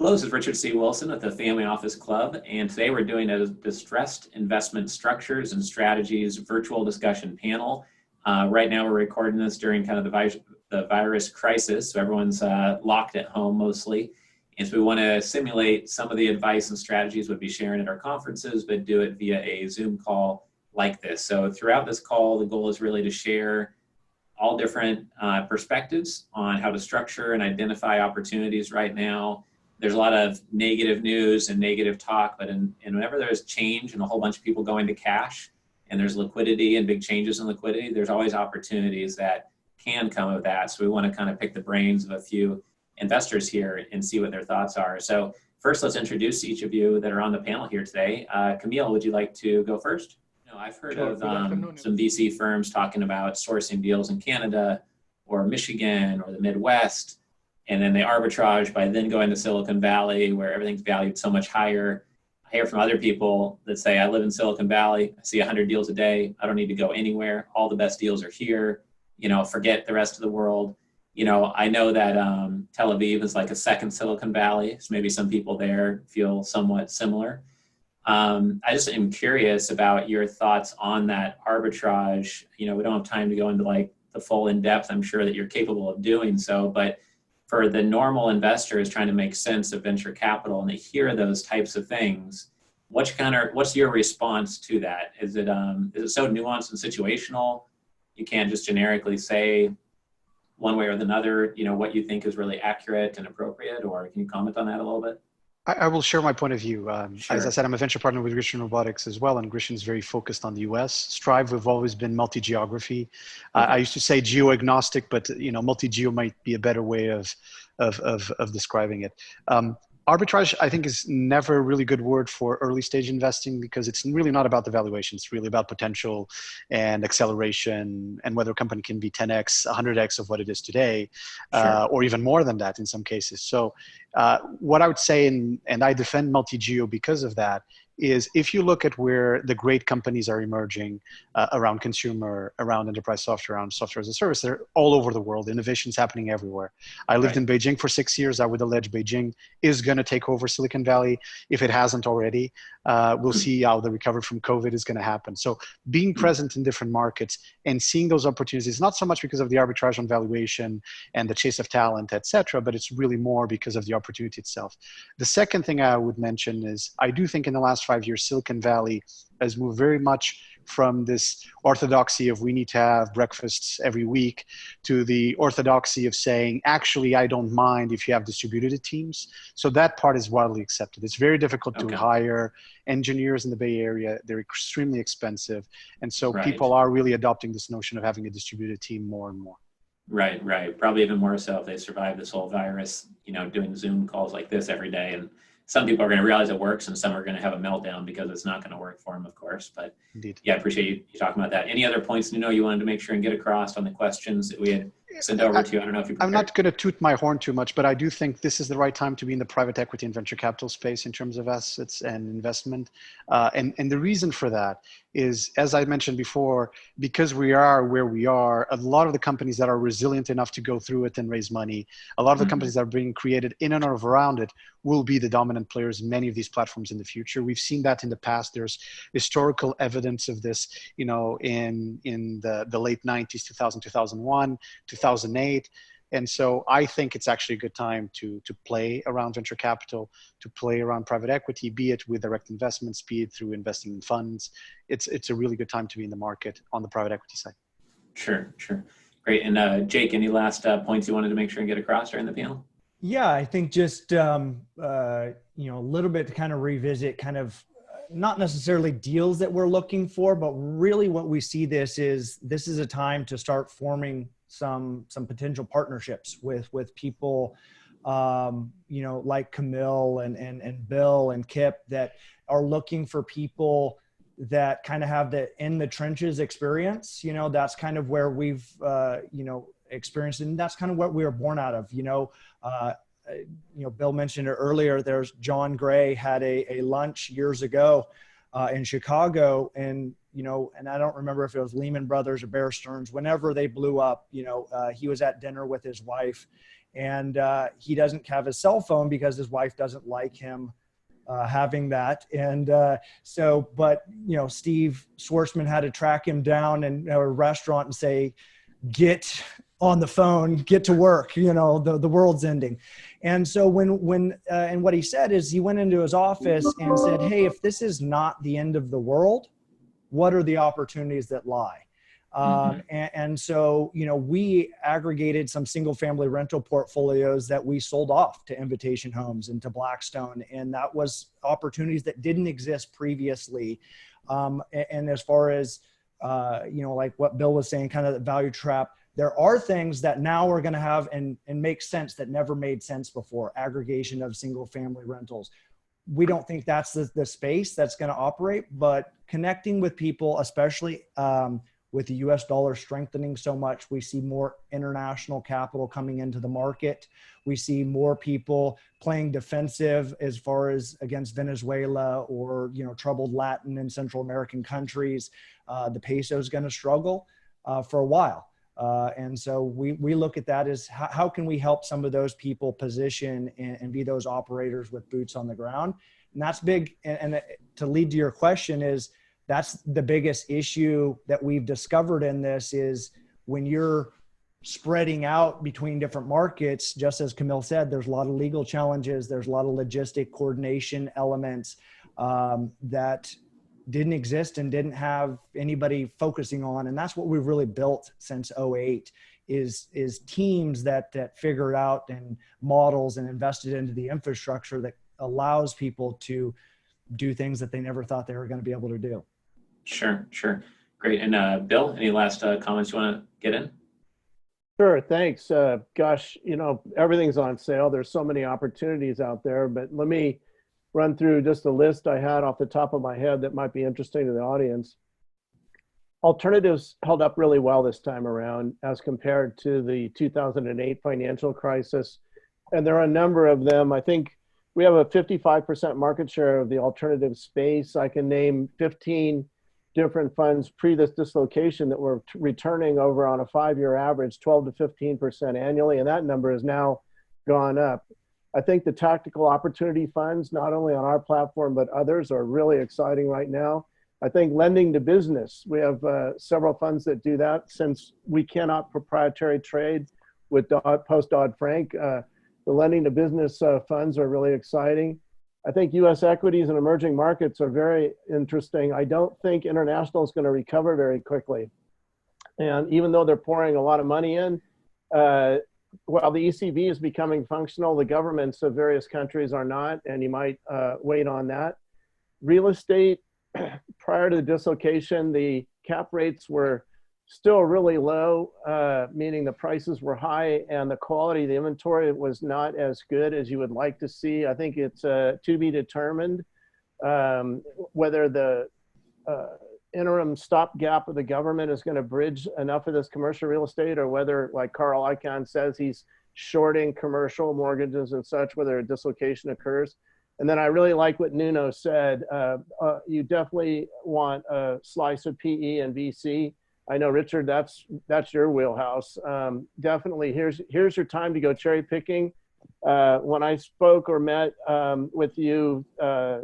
Hello, this is Richard C. Wilson with the Family Office Club, and today we're doing a distressed investment structures and strategies virtual discussion panel. Right now, we're recording this during kind of the virus crisis, so everyone's locked at home mostly. And so we want to simulate some of the advice and strategies we'd be sharing at our conferences, but do it via a Zoom call like this. So throughout this call, the goal is really to share all different perspectives on how to structure and identify opportunities right now. There's a lot of negative news and negative talk, but whenever there's change and a whole bunch of people going to cash and there's liquidity and big changes in liquidity, there's always opportunities that can come of that. So we want to kind of pick the brains of a few investors here and see what their thoughts are. So first, let's introduce each of you that are on the panel here today. Camille, would you like to go first? No, I've heard Sure. of Good afternoon. some VC firms talking about sourcing deals in Canada or Michigan or the Midwest, and then they arbitrage by then going to Silicon Valley where everything's valued so much higher. I hear from other people that say, I live in Silicon Valley, I see 100 deals a day, I don't need to go anywhere, all the best deals are here, forget the rest of the world. I know that Tel Aviv is like a second Silicon Valley, so maybe some people there feel somewhat similar. I just am curious about your thoughts on that arbitrage. We don't have time to go into like the full in depth. I'm sure that you're capable of doing so, but for the normal investors trying to make sense of venture capital and they hear those types of things, what's your response to that? Is it so nuanced and situational? You can't just generically say one way or another, what you think is really accurate and appropriate, or can you comment on that a little bit? I will share my point of view. As I Sure. said, I'm a venture partner with Grecian Robotics as well, and Grecian is very focused on the US. Strive, we've always been multi-geography. I Okay. used to say geo-agnostic, but multi-geo might be a better way of describing it. Arbitrage, I think, is never a really good word for early stage investing because it's really not about the valuation. It's really about potential and acceleration and whether a company can be 10x, 100x of what it is today, Sure. or even more than that in some cases. So what I would say, and I defend multi-geo because of that, is if you look at where the great companies are emerging around consumer, around enterprise software, around software as a service, they're all over the world. Innovation's happening everywhere. I lived Right. in Beijing for 6 years. I would allege Beijing is going to take over Silicon Valley if it hasn't already. We'll see how the recovery from COVID is going to happen. So being present in different markets and seeing those opportunities, not so much because of the arbitrage on valuation and the chase of talent, et cetera, but it's really more because of the opportunity itself. The second thing I would mention is I do think in the last 5 years, Silicon Valley has moved very much from this orthodoxy of we need to have breakfasts every week to the orthodoxy of saying, actually, I don't mind if you have distributed teams. So that part is widely accepted. It's very difficult to Okay. hire engineers in the Bay Area. They're extremely expensive. And so Right. people are really adopting this notion of having a distributed team more and more. Right, right. Probably even more so if they survive this whole virus, doing Zoom calls like this every day. And some people are going to realize it works and some are going to have a meltdown because it's not going to work for them, of course. But Indeed. yeah, I appreciate you talking about that. Any other points you wanted to make sure and get across on the questions that we had sent over to you? I don't know if you I'm prepared. not going to toot my horn too much, but I do think this is the right time to be in the private equity and venture capital space in terms of assets and investment. And the reason for that is, as I mentioned before, because we are where we are, a lot of the companies that are resilient enough to go through it and raise money, a lot of the Mm-hmm. companies that are being created in and around it will be the dominant players in many of these platforms in the future. We've seen that in the past. There's historical evidence of this, in the late 90s, 2000, 2001, 2008. And so I think it's actually a good time to play around venture capital, to play around private equity, be it with direct investments, be it through investing in funds. It's a really good time to be in the market on the private equity side. Sure, sure. Great. And Jake, any last points you wanted to make sure and get across during the panel? Yeah, I think just a little bit to kind of revisit not necessarily deals that we're looking for, but really what we see this is a time to start forming some potential partnerships with people like Camille and Bill and Kip that are looking for people that kind of have the in the trenches experience. That's kind of where we've experienced, and that's kind of what we were born out of. Bill mentioned it earlier. There's John Gray had a lunch years ago in Chicago, and I don't remember if it was Lehman Brothers or Bear Stearns. Whenever they blew up, he was at dinner with his wife, and he doesn't have his cell phone because his wife doesn't like him having that. And but Steve Schwarzman had to track him down in a restaurant and say, get on the phone, get to work, the world's ending. And so and what he said is he went into his office and said, hey, if this is not the end of the world, what are the opportunities that lie? And so, we aggregated some single family rental portfolios that we sold off to Invitation Homes and to Blackstone. And that was opportunities that didn't exist previously. And as far as, like what Bill was saying, kind of the value trap, there are things that now are going to have and make sense that never made sense before. Aggregation of single family rentals. We don't think that's the space that's going to operate, but connecting with people, especially, with the US dollar strengthening so much, we see more international capital coming into the market. We see more people playing defensive as far as against Venezuela or, troubled Latin and Central American countries. The peso is going to struggle for a while. And so we look at that as how can we help some of those people position and be those operators with boots on the ground. And that's big. And to lead to your question is, that's the biggest issue that we've discovered in this is when you're spreading out between different markets, just as Camille said, there's a lot of legal challenges. There's a lot of logistic coordination elements that didn't exist and didn't have anybody focusing on. And that's what we've really built since 2008 is teams that figured out and models and invested into the infrastructure that allows people to do things that they never thought they were going to be able to do. Sure. Great. And Bill, any last comments you want to get in? Sure, thanks. Gosh, everything's on sale. There's so many opportunities out there, but let me run through just a list I had off the top of my head that might be interesting to the audience. Alternatives held up really well this time around as compared to the 2008 financial crisis. And there are a number of them. I think we have a 55% market share of the alternative space. I can name 15 different funds pre this dislocation that were returning over on a 5-year average 12 to 15% annually, and that number has now gone up. I think the tactical opportunity funds, not only on our platform but others, are really exciting right now. I think lending to business, we have several funds that do that. Since we cannot proprietary trade with post Dodd-Frank, the lending to business funds are really exciting. I think U.S. equities and emerging markets are very interesting. I don't think international is going to recover very quickly. And even though they're pouring a lot of money in, while the ECB is becoming functional, the governments of various countries are not, and you might wait on that. Real estate, prior to the dislocation, the cap rates were still really low, meaning the prices were high and the quality of the inventory was not as good as you would like to see. I think it's to be determined whether the interim stopgap of the government is going to bridge enough of this commercial real estate, or whether, like Carl Icahn says, he's shorting commercial mortgages and such, whether a dislocation occurs. And then I really like what Nuno said. You definitely want a slice of PE and VC. I know, Richard, that's your wheelhouse. Definitely, here's your time to go cherry picking. When I spoke or met with you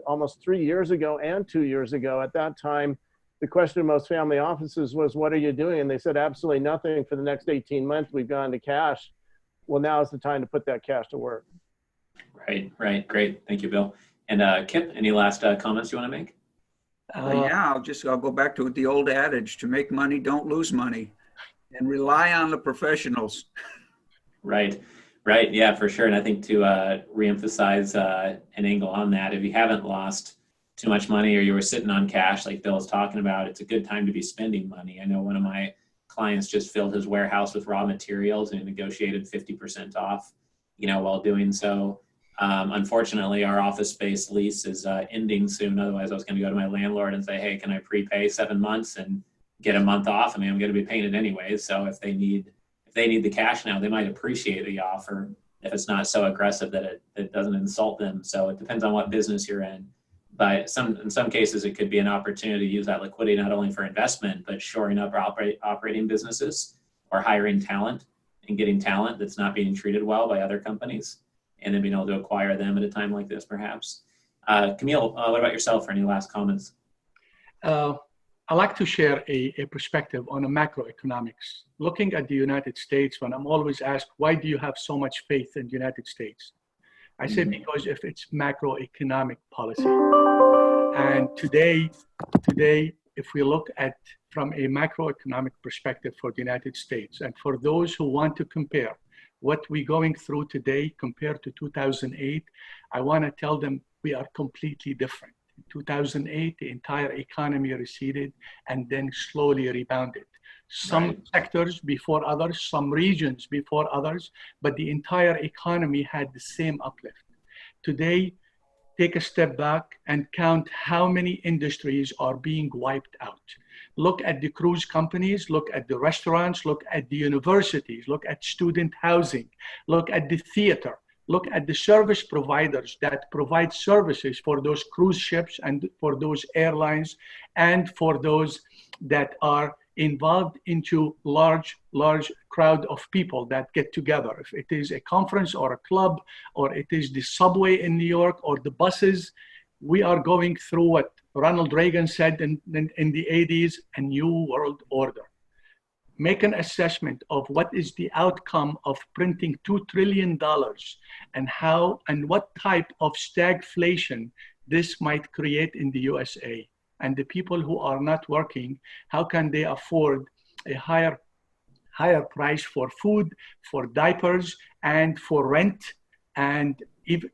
almost 3 years ago and 2 years ago, at that time, the question of most family offices was, what are you doing? And they said, absolutely nothing for the next 18 months. We've gone to cash. Well, now is the time to put that cash to work. Right. Great. Thank you, Bill. And Kip, any last comments you want to make? Yeah, I'll go back to the old adage: to make money, don't lose money, and rely on the professionals. Right. Yeah, for sure. And I think to reemphasize an angle on that, if you haven't lost too much money or you were sitting on cash like Bill was talking about, it's a good time to be spending money. I know one of my clients just filled his warehouse with raw materials and negotiated 50% off, while doing so. Unfortunately, our office space lease is ending soon. Otherwise, I was going to go to my landlord and say, hey, can I prepay 7 months and get a month off? I mean, I'm going to be paying it anyways. So if they need the cash now, they might appreciate the offer if it's not so aggressive that it doesn't insult them. So it depends on what business you're in. But in some cases, it could be an opportunity to use that liquidity not only for investment, but shoring up operating businesses or hiring talent. and getting talent that's not being treated well by other companies, and then being able to acquire them at a time like this, perhaps. Camille, what about yourself? Any last comments? I like to share a perspective on a macroeconomics. Looking at the United States, when I'm always asked, why do you have so much faith in the United States? I say, because if it's macroeconomic policy. And today, if we look at from a macroeconomic perspective for the United States, and for those who want to compare what we're going through today compared to 2008, I want to tell them we are completely different. In 2008, the entire economy receded and then slowly rebounded. Some sectors before others, some regions before others, but the entire economy had the same uplift. Today, take a step back and count how many industries are being wiped out. Look at the cruise companies, look at the restaurants, look at the universities, look at student housing, look at the theater, look at the service providers that provide services for those cruise ships and for those airlines and for those that are involved into large crowd of people that get together. If it is a conference or a club, or it is the subway in New York or the buses, we are going through what Ronald Reagan said in the 80s, a new world order. Make an assessment of what is the outcome of printing $2 trillion and how and what type of stagflation this might create in the USA. And the people who are not working, how can they afford a higher price for food, for diapers, and for rent, and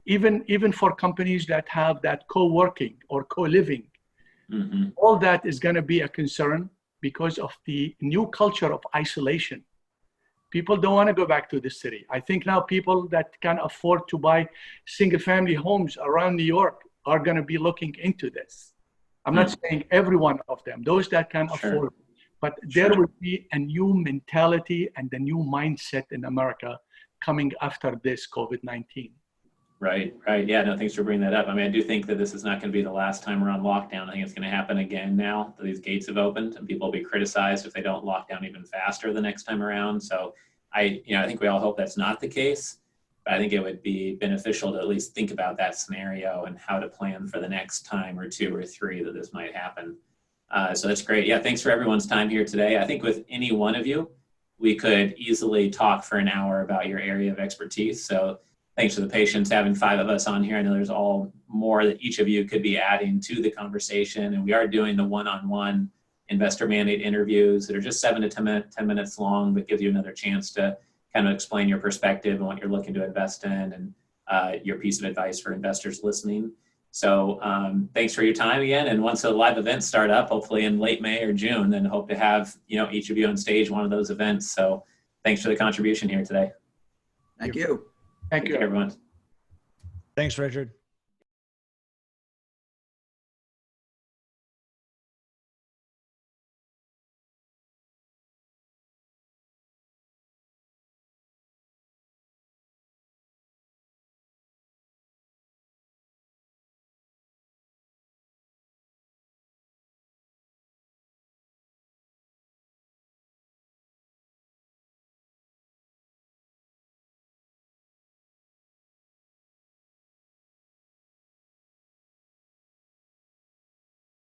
even for companies that have that co-working or co-living. Mm-hmm. All that is going to be a concern because of the new culture of isolation. People don't want to go back to the city. I think now people that can afford to buy single-family homes around New York are going to be looking into this. I'm not saying every one of them, those that can afford, but there will be a new mentality and a new mindset in America coming after this COVID-19. Right. Yeah, no, thanks for bringing that up. I mean, I do think that this is not going to be the last time we're on lockdown. I think it's going to happen again now that these gates have opened, and people will be criticized if they don't lock down even faster the next time around. So I think we all hope that's not the case, but I think it would be beneficial to at least think about that scenario and how to plan for the next time or two or three that this might happen. So that's great. Yeah, thanks for everyone's time here today. I think with any one of you, we could easily talk for an hour about your area of expertise. So thanks for the patience having 5 of us on here. I know there's all more that each of you could be adding to the conversation. And we are doing the one-on-one investor mandate interviews that are just 7 to 10 minutes long, but gives you another chance to kind of explain your perspective and what you're looking to invest in, and your piece of advice for investors listening. So thanks for your time again. And once the live events start up, hopefully in late May or June, then hope to have each of you on stage one of those events. So thanks for the contribution here today. Thank you. Thank you, everyone. Thanks, Richard.